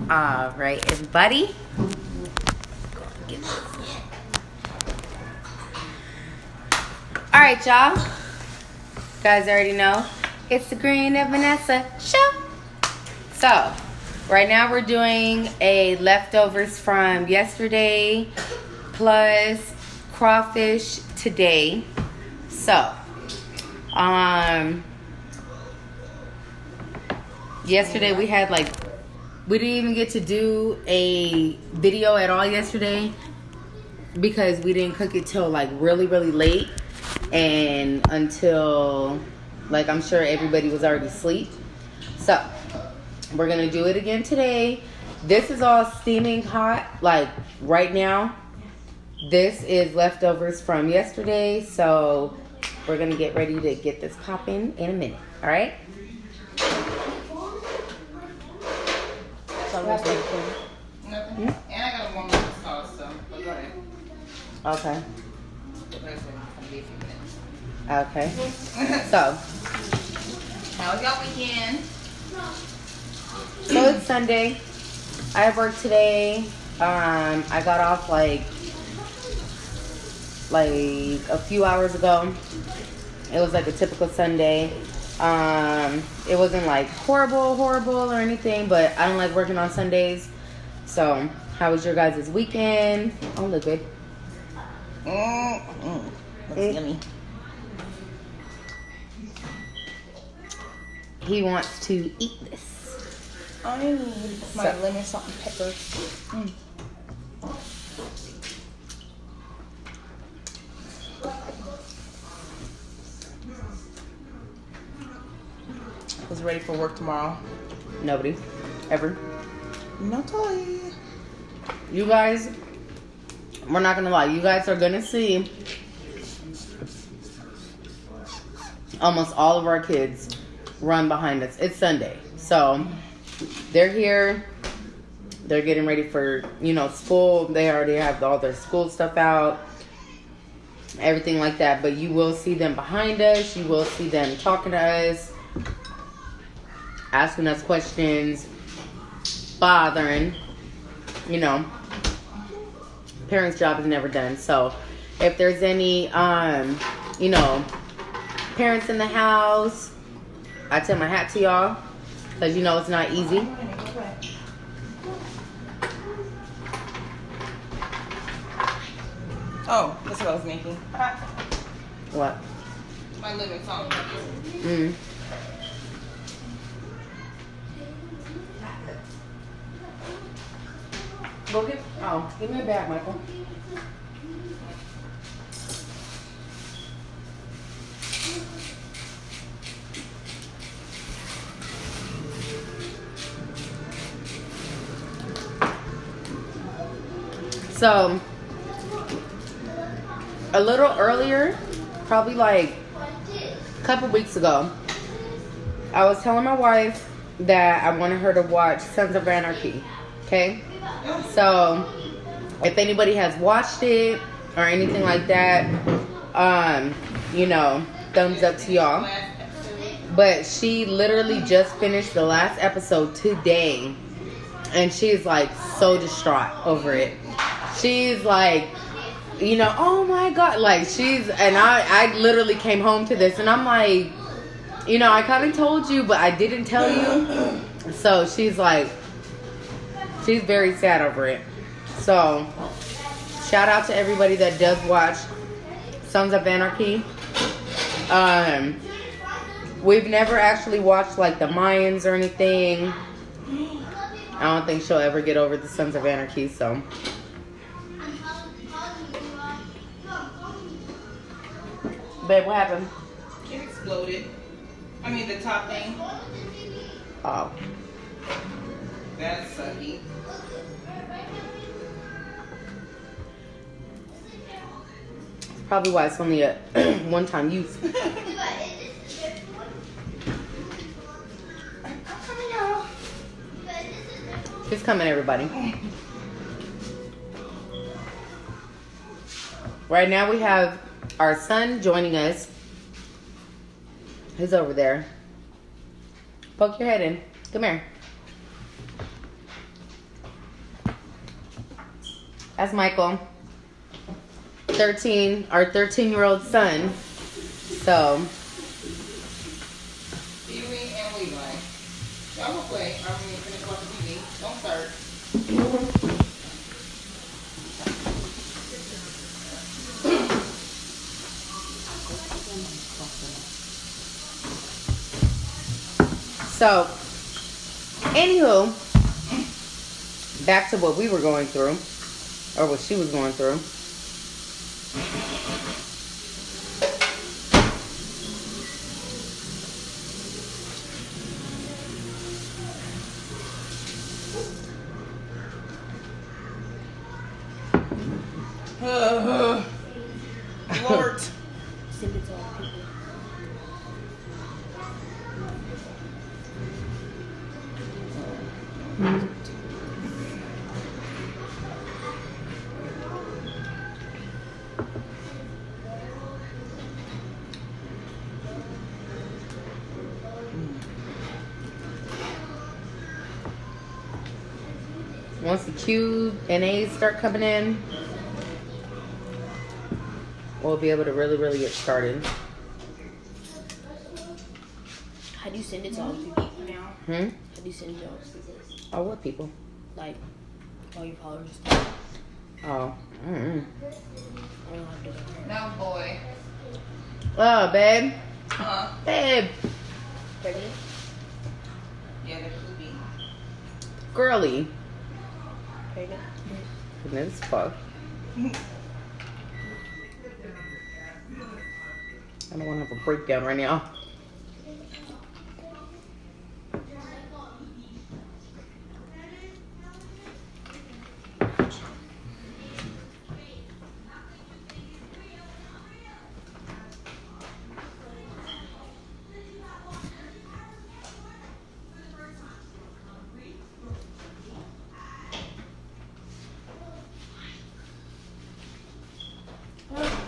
All right, everybody. All right, y'all. You guys already know it's the Green and Vanessa show. So, right now we're doing a leftovers from yesterday plus crawfish today. So, yesterday we had we didn't even get to do a video at all yesterday because we didn't cook it till really late, and until I'm sure everybody was already asleep. So we're gonna do it again today. This is all steaming hot right now. This is leftovers from yesterday, so we're gonna get ready to get this popping in a minute. All right. Nothing. And I got a warm up sauce, so go ahead. Okay. Okay. So, how was y'all weekend? So it's Sunday. I have work today. I got off like a few hours ago. It was like a typical Sunday. It wasn't horrible or anything, but I don't like working on Sundays. So, how was your guys' weekend? Oh, look good. Looks yummy. He wants to eat this. I need my lemon, salt, and pepper. Who's ready for work tomorrow? Nobody. Ever. Not toy. You guys, we're not gonna lie, you guys are gonna see almost all of our kids run behind us. It's Sunday, so they're here. They're getting ready for school. They already have all their school stuff out, everything like that. But you will see them behind us. You will see them talking to us, asking us questions, bothering. Parents' job is never done. So if there's any parents in the house, I tip my hat to y'all, because it's not easy. Oh, that's what I was making. What? My lemon, salt, and pepper. Give me a bag, Michael. So, a little earlier, probably a couple weeks ago, I was telling my wife that I wanted her to watch Sons of Anarchy. Okay? So, if anybody has watched it or anything like that, thumbs up to y'all. But she literally just finished the last episode today, and she's so distraught over it. She's oh my God, I literally came home to this, and I'm I kind of told you, but I didn't tell you. So she's she's very sad over it. So, shout out to everybody that does watch Sons of Anarchy. We've never actually watched the Mayans or anything. I don't think she'll ever get over the Sons of Anarchy, so. Babe, what happened? It exploded. I mean, the top thing. Oh. That's sucky. Probably why it's only a one-time use. It's coming, everybody. Right now we have our son joining us. He's over there. Poke your head in. Come here. That's Michael. 13, our 13-year-old son. So. Huey and Levi. Y'all will play. I'm going to finish watching TV. Don't start. So, anywho, back to what we were going through, or what she was going through. Lord. Send it to all people. Once the Q's and A's start coming in, we'll be able to really get started. How do you send it to all the people now? How do you send it to all the people? Oh, what people? Like, all your followers. Oh. I don't know how to do that. No, boy. Oh, babe. Huh? Babe. Pregnant? Yeah, they're poopy. Girly. Pregnant? Goodness, fuck. I don't want to have a breakdown right now.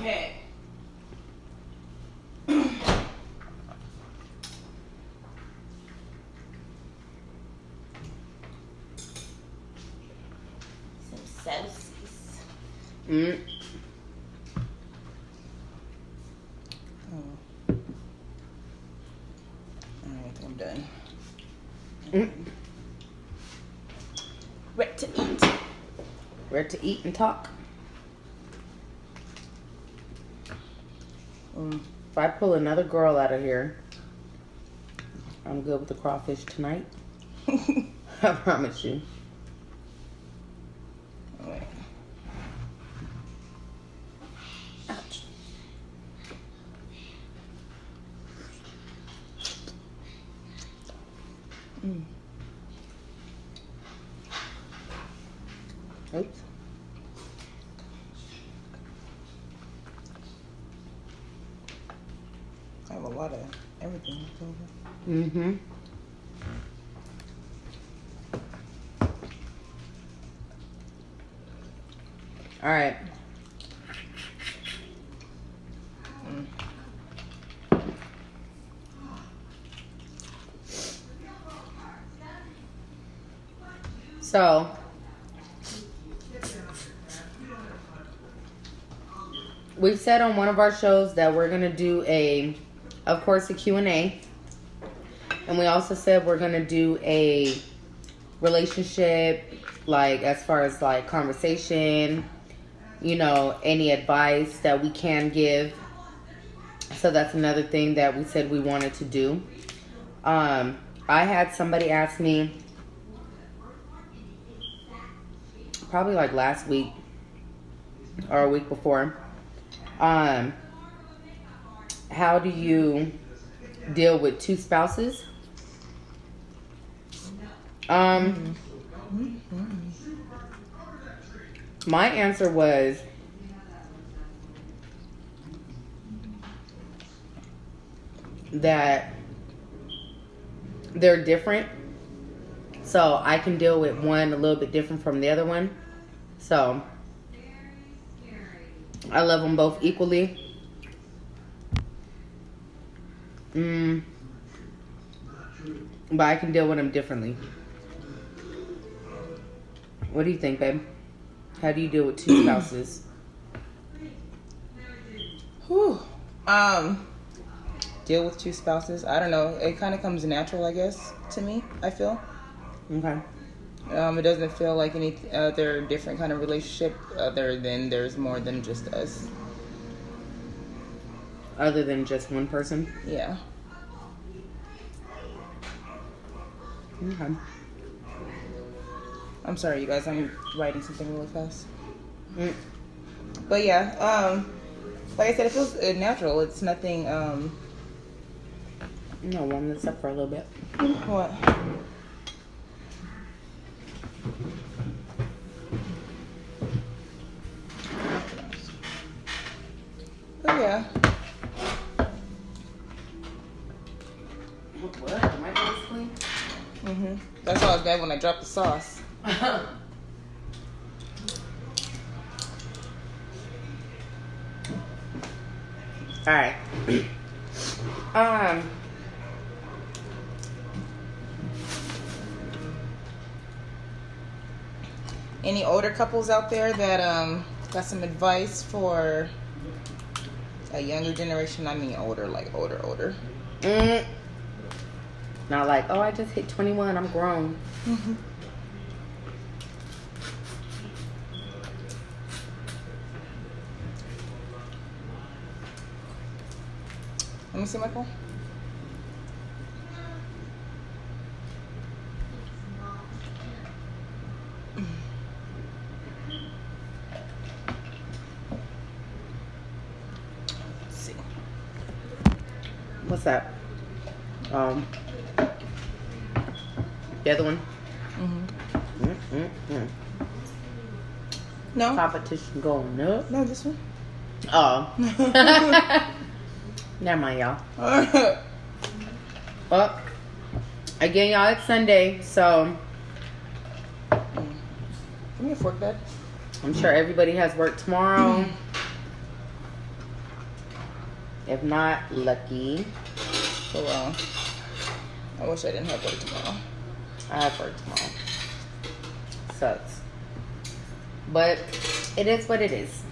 Okay. Some sauces. Mm. Alright, I'm done. Mm. Ready to eat. Ready to eat and talk. If I pull another girl out of here, I'm good with the crawfish tonight. I promise you. Alright. Ouch. Oops. I have a lot of everything left over. Mm-hmm. All right. So, we've said on one of our shows that we're going to do of course, a Q&A. And we also said we're going to do a relationship, like, as far as, like, conversation, you know, any advice that we can give. So that's another thing that we said we wanted to do. I had somebody ask me, probably like last week or a week before, how do you deal with two spouses? My answer was that they're different. So I can deal with one a little bit different from the other one. So I love them both equally. But I can deal with them differently. What do you think, babe? How do you deal with two spouses? Whew. Deal with two spouses. I don't know. It kind of comes natural, I guess, to me. I feel. Okay. It doesn't feel like any other different kind of relationship other than there's more than just us. Other than just one person? Yeah. Okay. I'm sorry, you guys. I'm writing something really fast. Mm. But yeah, like I said, it feels natural. It's nothing. No, warm this up for a little bit. What? But yeah. What? Am I going to clean? That's why I was bad when I dropped the sauce. All right. Any older couples out there that got some advice for a younger generation? I mean older, like older. Not like, oh, I just hit 21. I'm grown. Let me see, Michael. Let's see. What's that? The other one? No. Competition going up. No, this one. Oh. Never mind, y'all. Well, again, y'all, it's Sunday, so Give me a fork, Dad. I'm sure everybody has work tomorrow. If not, lucky. So, I wish I didn't have work tomorrow. I have work tomorrow. Sucks. But it is what it is.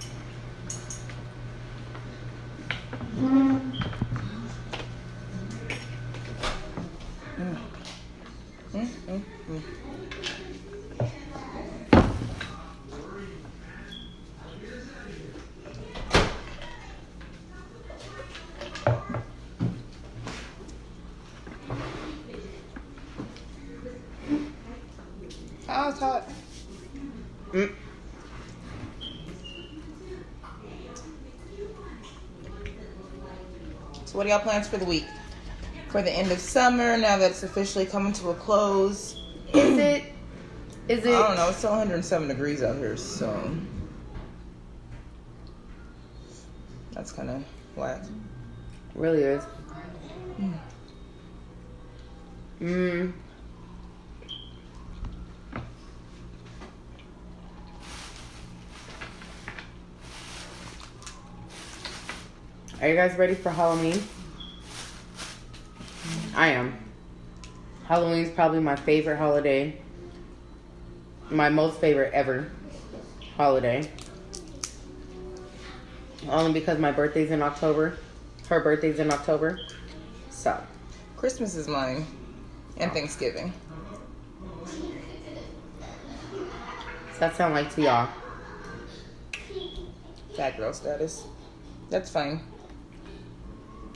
Oh, it's hot. So what are y'all plans for the week? For the end of summer, now that it's officially coming to a close. Is it? I don't know. It's still 107 degrees out here, so that's kind of whack. Really is. Are you guys ready for Halloween? I am. Halloween is probably my favorite holiday. My most favorite ever holiday. Only because my birthday's in October. Her birthday's in October. So. Christmas is mine. And Thanksgiving. What's that sound like to y'all? Fat girl status. That's fine.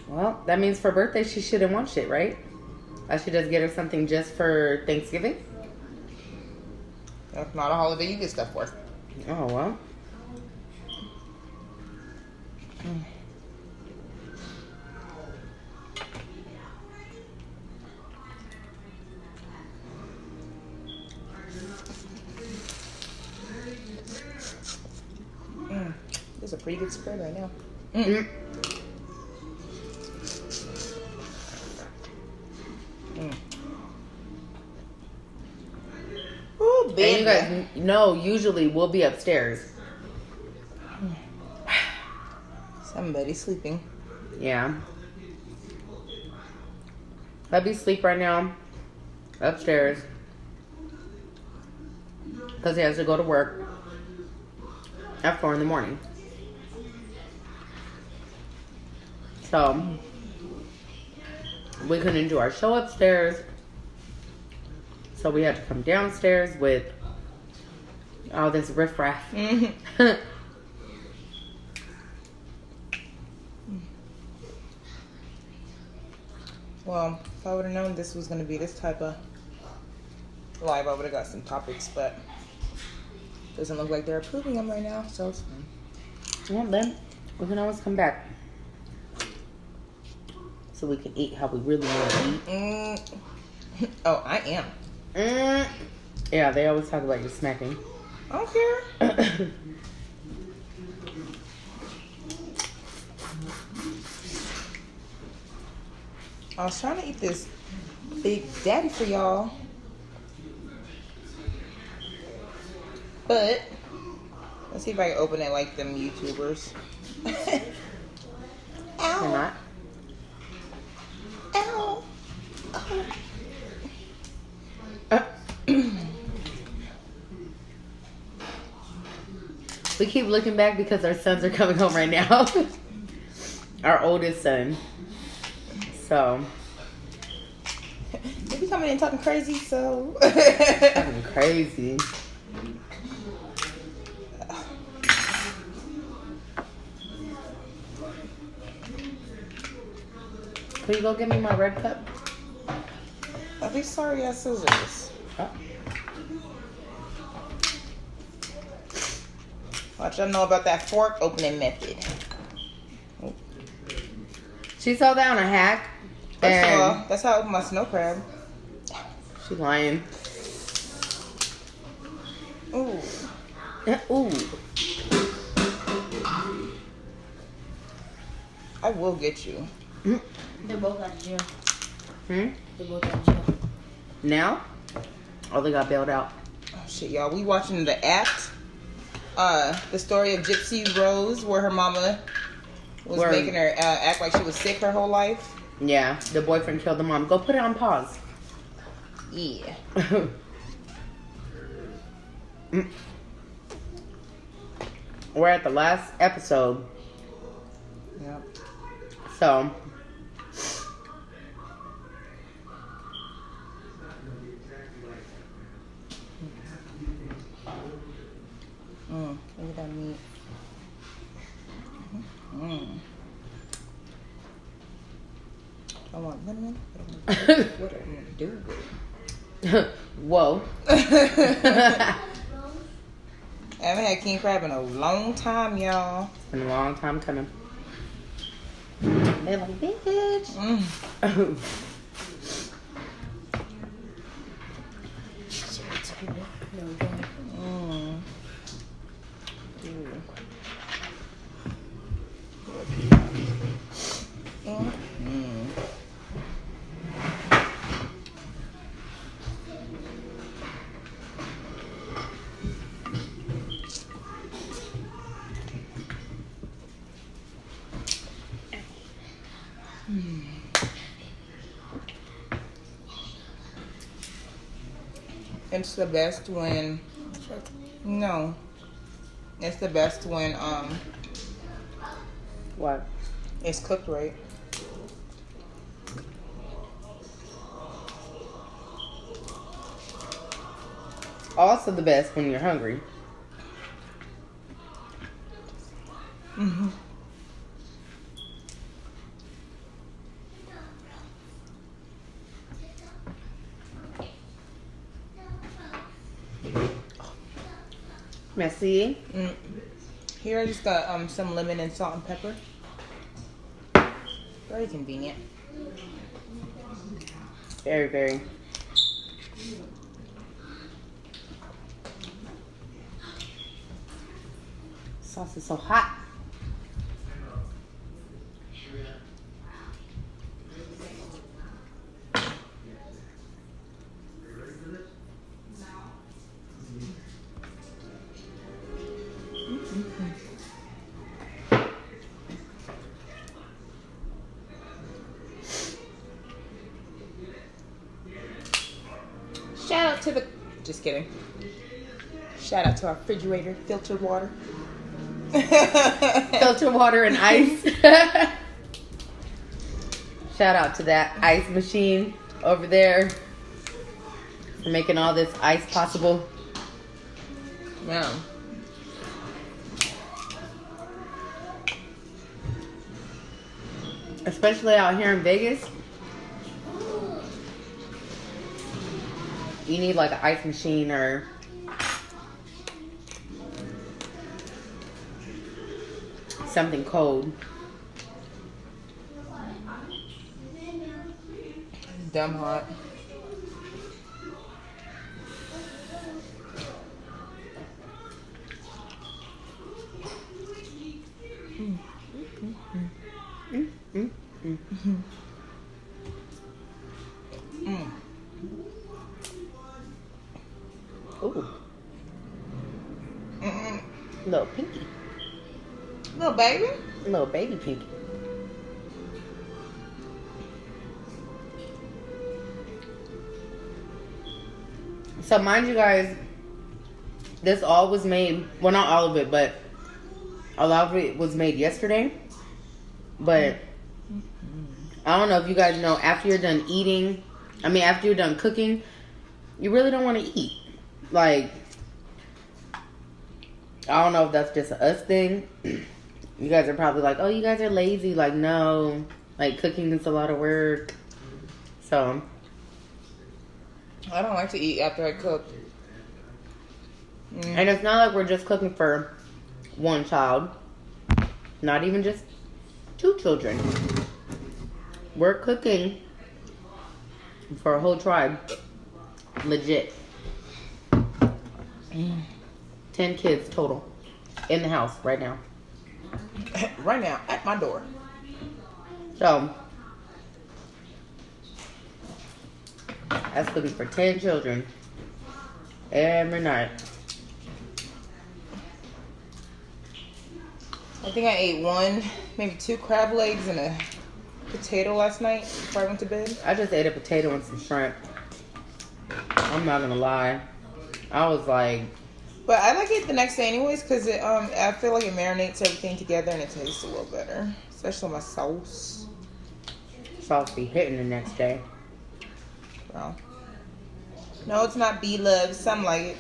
Well, that means for birthday she shouldn't want shit, right? I should just get her something just for Thanksgiving? That's not a holiday you get stuff for. Oh, well. This is a pretty good spread right now. Ooh, big. And you guys know, usually we'll be upstairs. Somebody's sleeping. Yeah. Hubby's asleep right now. Upstairs. Because he has to go to work. at 4 in the morning. So we couldn't do our show upstairs. So we had to come downstairs with all this riffraff. Well, if I would have known this was going to be this type of live, I would have got some topics, but doesn't look like they're approving them right now, so it's fine. Well, then we can always come back so we can eat how we really want to eat. Oh, I am. Yeah, they always talk about you smacking. I don't care. I was trying to eat this Big Daddy for y'all, but let's see if I can open it like them YouTubers. Ow. You're not? Ow. We keep looking back because our sons are coming home right now. Our oldest son. So. They be coming in talking crazy, so. Talking crazy. Can you go get me my red cup? Are these sorry ass scissors? Oh. Watch, y'all know about that fork opening method. She saw that on a hack. First of all, that's how I open my snow crab. She lying. Ooh. Ooh. I will get you. They're both out of jail. Hmm? They're both out of jail. Now? Oh, they got bailed out. Oh shit, y'all. We watching the act. The story of Gypsy Rose, where her mama was making her act like she was sick her whole life. Yeah, the boyfriend killed the mom. Go put it on pause. Yeah. We're at the last episode. Yep. So. Look at that meat. I want lemon. What do I want to do with it? Whoa. I haven't had king crab in a long time, y'all. It's been a long time coming. They're like, bitch. It's the best when it's the best when What? it's cooked right. Also the best when you're hungry. Messy. Here I just got some lemon and salt and pepper. Very convenient. Very, very. Sauce is so hot. Shout out to the just kidding. Shout out to our refrigerator, filtered water. Filter water and ice. Shout out to that ice machine over there for making all this ice possible. Yeah. Especially out here in Vegas. You need like an ice machine or something cold. Dumb hot. Ooh. Little pinky. Little baby? Little baby pinky. So mind you guys, this all was made, well not all of it, but a lot of it was made yesterday. But I don't know if you guys know, after you're done eating, after you're done cooking, you really don't want to eat. Like, I don't know if that's just a us thing. You guys are probably like, oh, you guys are lazy. Like, no. Like, cooking is a lot of work. So, I don't like to eat after I cook. and it's not like we're just cooking for one child. Not even just 2 children. We're cooking for a whole tribe. Legit. 10 kids total in the house right now. Right now, at my door. So, that's cooking for 10 children every night. I think I ate 1, maybe 2 crab legs and a potato last night before I went to bed. I just ate a potato and some shrimp. I'm not gonna lie. I was like, But I like it the next day anyways because I feel like it marinates everything together and it tastes a little better. Especially my sauce. sauce be hitting the next day. Well, no, it's not B-Love. Some like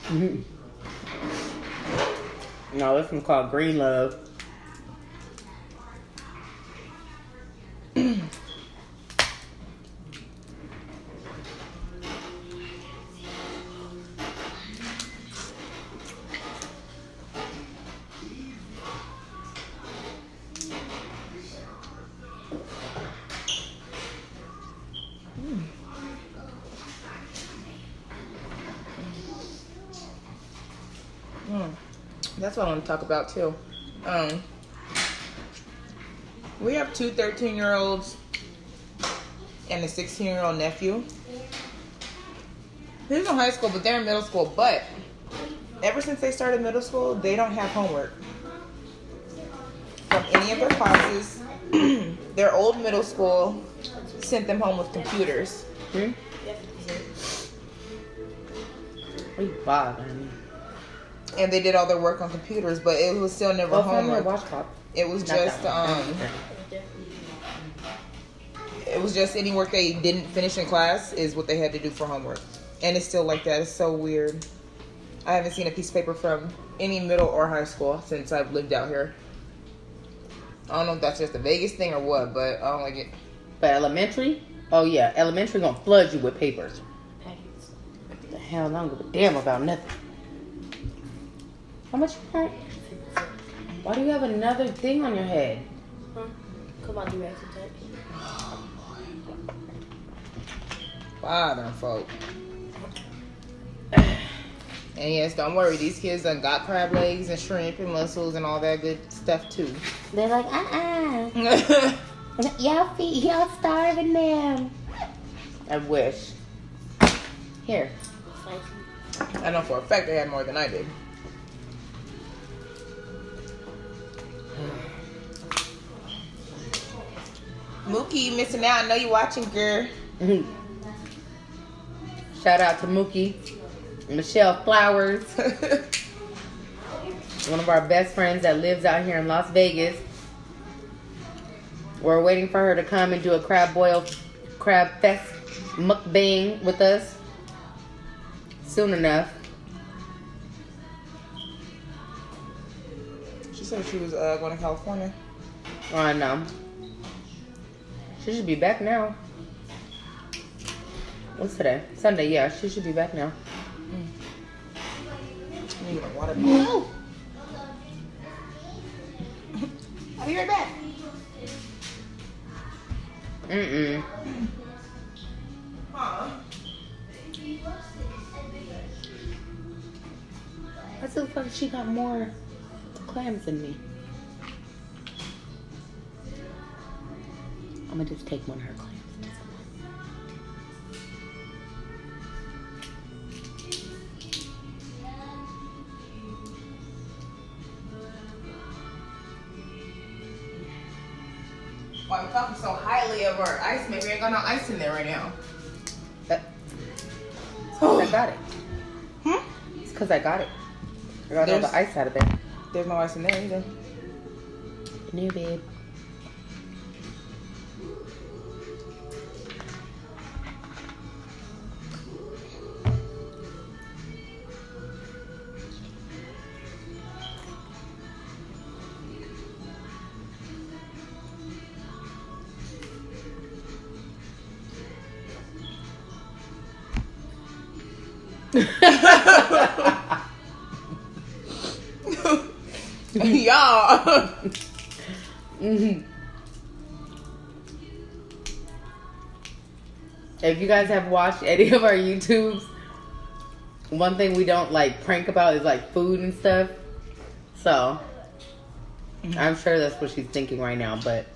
it. No, this one's called Green Love. That's what I want to talk about too. We have 2 13-year-olds and a 16-year-old nephew. He's in high school, but they're in middle school. But ever since they started middle school, they don't have homework from any of their classes. Their old middle school sent them home with computers. What are you bothering me? And they did all their work on computers, but it was still never homework. Watch pop. It was Not just that one. it was just any work they didn't finish in class is what they had to do for homework. And it's still like that. It's so weird. I haven't seen a piece of paper from any middle or high school since I've lived out here. I don't know if that's just a Vegas thing or what, but I don't like it. But elementary? Oh yeah, elementary gonna flood you with papers. What the hell? I don't give a damn about nothing. How much you want? Why do you have another thing on your head? Come on, do racks attack. Bother folk. And yes, don't worry, these kids done got crab legs and shrimp and mussels and all that good stuff too. They're like, y'all starving them. I wish. Here. I know for a fact they had more than I did. Mookie, you missing out. I know you watching, girl. Shout out to Mookie, Michelle Flowers. one of our best friends that lives out here in Las Vegas. We're waiting for her to come and do a crab fest mukbang with us soon enough. She said she was going to California. Oh, I know. She should be back now. What's today? Sunday, yeah. She should be back now. I need a water bottle. I'll be right back. Mm-mm. Huh? I still feel like she got more clams than me. I'm gonna just take one of her clams. Why I'm talking so highly of our ice? Maybe I ain't got no ice in there right now. It's because I got it. It's because I got it. I got all the ice out of there. There's no ice in there either. No, babe. Y'all. If you guys have watched any of our YouTubes, one thing we don't like prank about is like food and stuff. So I'm sure that's what she's thinking right now, but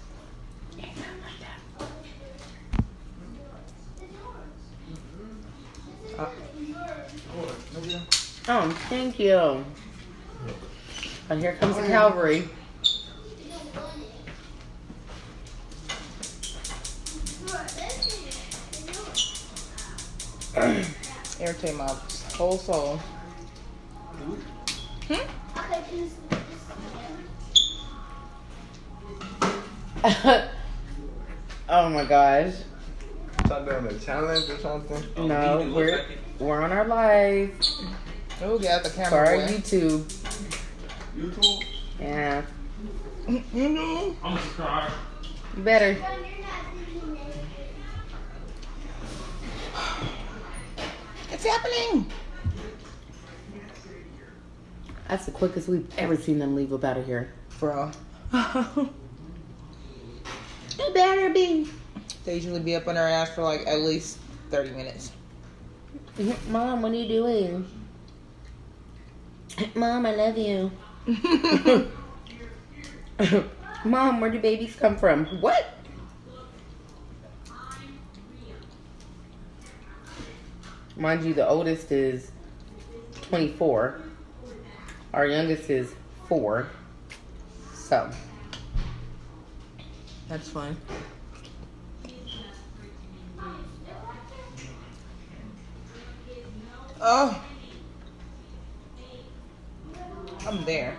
ain't nothing like that. Oh, thank you. And here comes the cavalry. Irritate my whole soul. Oh my gosh. Y'all doing a challenge or something? No, we're on our live Oh, get out the camera. for our boy. YouTube. YouTube? Yeah. I'm gonna subscribe. You better. It's happening. That's the quickest we've ever seen them leave up out of here. Bro. It better be. They usually be up on their ass for like at least 30 minutes. Mom, what are you doing? Mom, I love you. Mom, where do babies come from? What? Mind you, the oldest is 24. Our youngest is 4. So. That's fine. Oh. I'm there.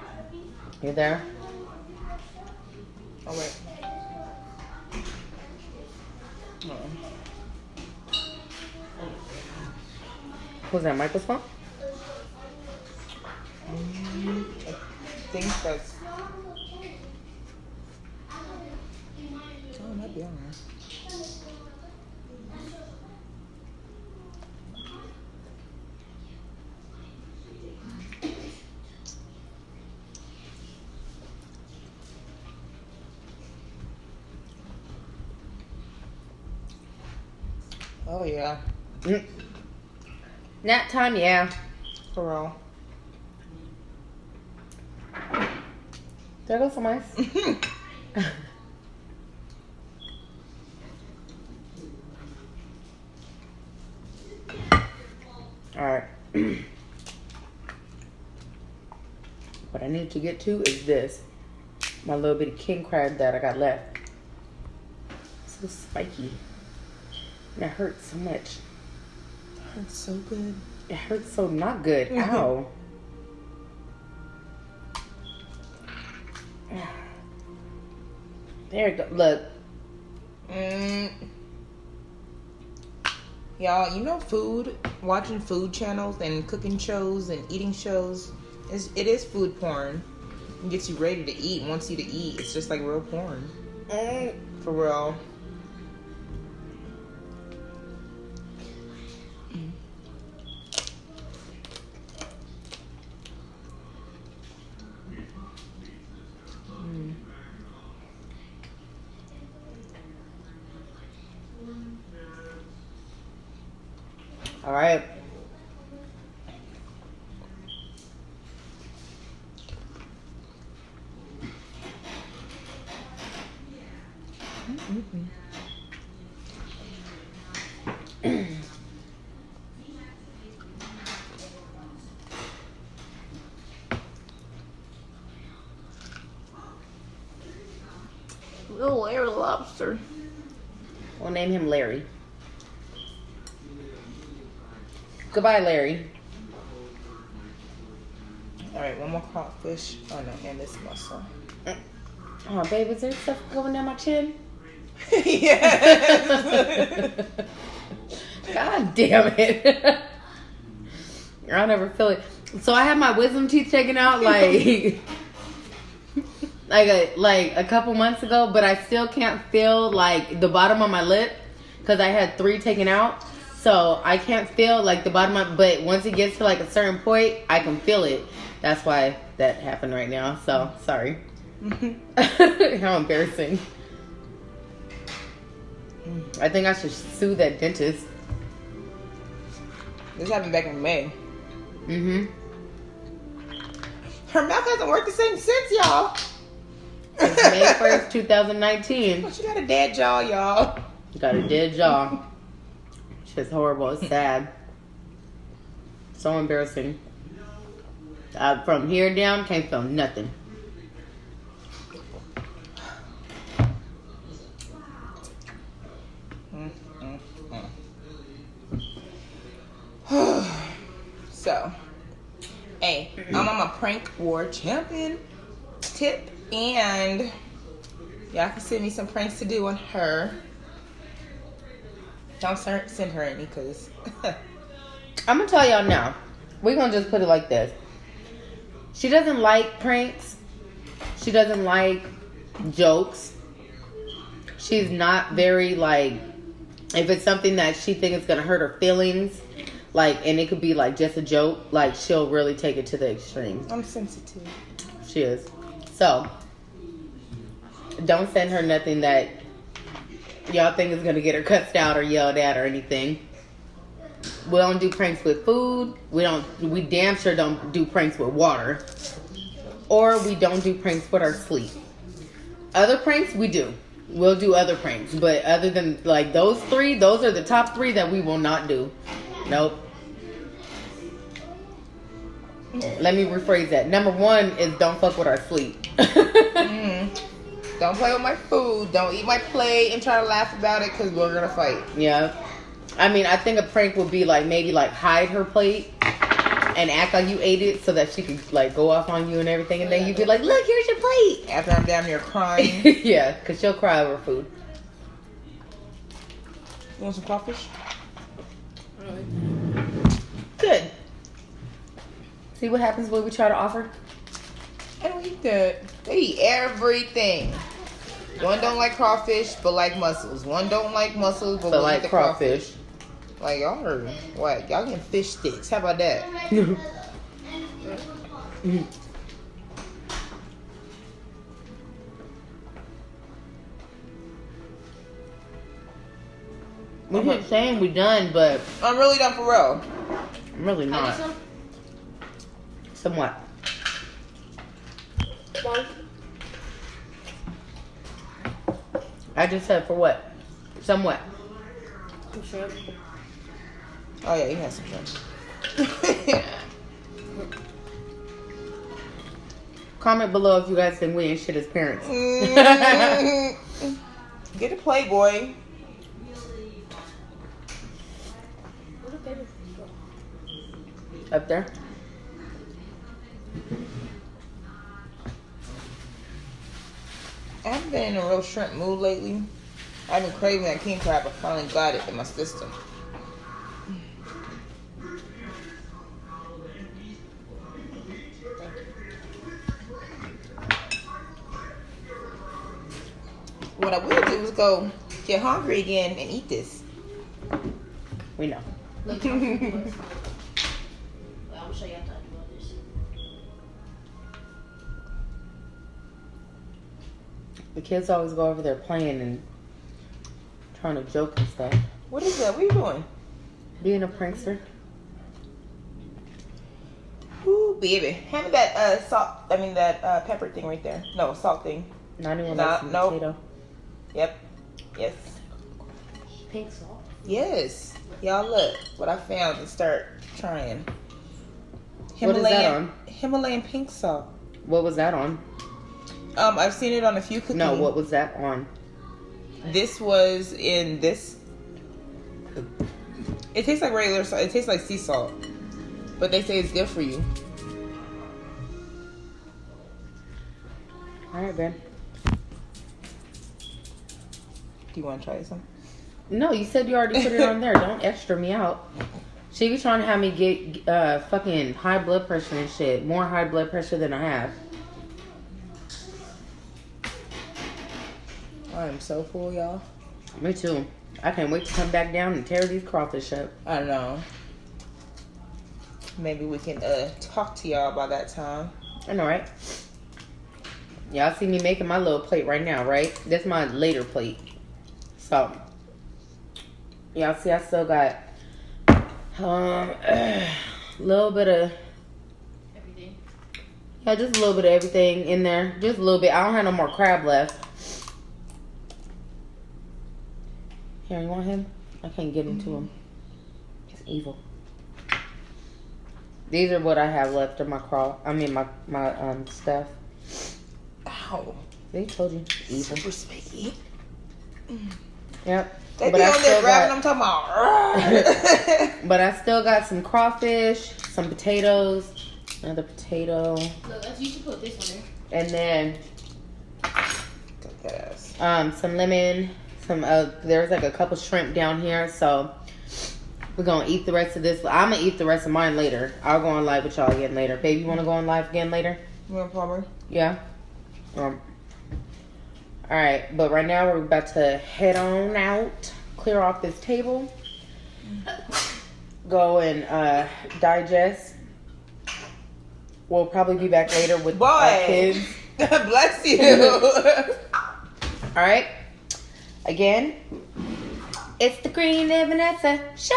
You there? Oh, wait. Oh. Was that Michael's phone? I think that's... Oh, it might be on there. Oh, yeah. Nap time, yeah. For real. There goes some ice. Alright. What I need to get to is this. My little bitty king crab that I got left. So spiky. And it hurts so much. That's so good. It hurts so not good. Ow. There you go. Look. Y'all, you know, watching food channels and cooking shows and eating shows, it is food porn. It gets you ready to eat, wants you to eat. It's just like real porn. For real. All right. Little Larry Lobster. We'll name him Larry. Goodbye, Larry. All right, one more crawfish. Oh no, and this mussel. Oh, babe, is there stuff going down my chin? Yeah. God damn it. I'll never feel it. So I had my wisdom teeth taken out like a couple months ago, but I still can't feel like the bottom of my lip because I had 3 taken out. So I can't feel like the bottom of, but once it gets to like a certain point, I can feel it. That's why that happened right now. So sorry. How embarrassing. I think I should sue that dentist. This happened back in May. Mm-hmm. Her mouth hasn't worked the same since, y'all. It's May 1st, 2019. She got a dead jaw, y'all. Got a dead jaw. Shit's horrible. It's sad. So embarrassing. From here down, can't feel nothing. So, hey, I'm on my prank war champion tip, and y'all can send me some pranks to do on her. Don't send her any, because I'm gonna tell y'all now. We're gonna just put it like this. She doesn't like pranks. She doesn't like jokes. She's not very like, if it's something that she thinks is gonna hurt her feelings, like, and it could be like just a joke, like she'll really take it to the extreme. I'm sensitive. She is. So don't send her nothing that y'all think is gonna get her cussed out or yelled at or anything. We don't do pranks with food. We damn sure don't do pranks with water. Or we don't do pranks with our sleep. Other pranks we do. We'll do other pranks. But other than like those 3, those are the top 3 that we will not do. Nope. Let me rephrase that. Number 1 is don't fuck with our sleep. Don't play with my food. Don't eat my plate and try to laugh about it, because we're going to fight. Yeah. I mean, I think a prank would be like maybe like hide her plate and act like you ate it so that she could like go off on you and everything. And then you'd be like, look, here's your plate. After I'm damn near crying. Yeah, because she'll cry over food. You want some crawfish? Good. See what happens when we try to offer? I don't eat that. They eat everything. One don't like crawfish, but like mussels. One don't like mussels, but like eat the crawfish. Like, y'all are, what? Y'all getting fish sticks. How about that? We keep saying we done, but I'm really done for real. I'm really not. Somewhat. I just said for what? Somewhat. Shrimp. Oh, yeah, you had some shrimp. Comment below if you guys think we ain't shit as parents. Get a Playboy. Up there. haven't been in a real shrimp mood lately. I've been craving that king crab. I finally got it in my system. What I will do is go get hungry again and eat this. We know. Look, I'm gonna show you how to do all this. The kids always go over there playing and trying to joke and stuff. What is that? What are you doing? Being a prankster. Ooh, baby. Hand me that that pepper thing right there. No, salt thing. Not even Nah, like some nope. potato. Yep. Yes. Pink salt. Yes. Y'all look what I found and start trying. What is that on? Himalayan pink salt. What was that on? I've seen it on a few cooking. No, what was that on? This was in this. It tastes like regular salt. It tastes like sea salt, but they say it's good for you. All right, Ben. Do you want to try some? No, you said you already put it on there. Don't extra me out. She be trying to have me get fucking high blood pressure and shit. More high blood pressure than I have. I am so full, y'all. Me too. I can't wait to come back down and tear these crawfish up. I don't know. Maybe we can talk to y'all by that time. I know, right? Y'all see me making my little plate right now, right? That's my later plate. So, y'all see I still got a little bit of Everything. yeah, just a little bit of everything in there. Just a little bit. I don't have no more crab left. Here, you want him? I can't get into him. He's evil. These are what I have left of my my stuff. Ow. They told you evil. Super spiky. Yep. They But be I on there still grabbing. got- I'm talking about. But I still got some crawfish, some potatoes, another potato, Look, you should put this on there. and then Yes. some lemon. There's like a couple shrimp down here, so we're gonna eat the rest of this. I'm gonna eat the rest of mine later. I'll go on live with y'all again later. Baby, you wanna go on live again later? You want plumber? Yeah. All right, but right now we're about to head on out, clear off this table, go and digest. We'll probably be back later with our kids. God bless you. All right. Again, it's the Green and Vanessa Show.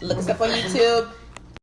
Look us up on YouTube.